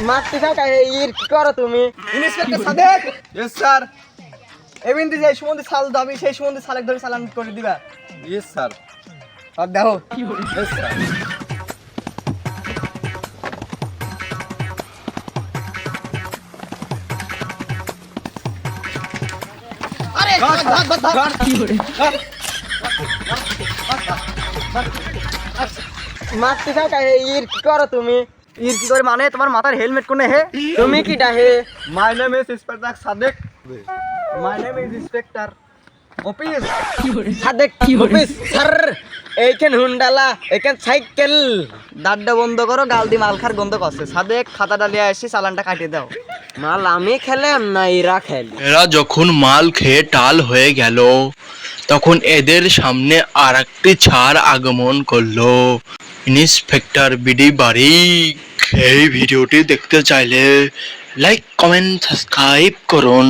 মারতে চাও কাই ইর কি করো তুমি? ইন্সপেক্টর সাদেক। Yes sir. এমনি যে সুমন্দি সাল দাবি সেই সুমন্দি সালেক ধরে চালান করে দিবা। Yes sir. আর দেখো ইয়েস স্যার। আরে ধর কি করে? মারতে চাও কাই ইর কি করো তুমি? ইর কি করে মানে তোমার মাথার হেলমেট কোনে হে? তুমি কি ডাহে? My name is Inspector Sadik. My name is Inspector Office. Sadek office sir এইখান হুন্ডালা এইখান সাইকেল দাঁড়টা বন্ধ করো, গাল দি মাল খার গন্ধ করছে। সাদেক খাতাটা নিয়ে আসি, চালানটা কাটিয়ে দাও। মাল আমি খেলাম না এরা খেলে? এরা যখন মাল খেয়ে টাল হয়ে গেল তখন এদের সামনে আর একটি ছাড় আগমন করলো, ইন্সপেক্টর বিডি বারিক। এই ভিডিওটি দেখতে চাইলে লাইক কমেন্ট সাবস্ক্রাইব করুন।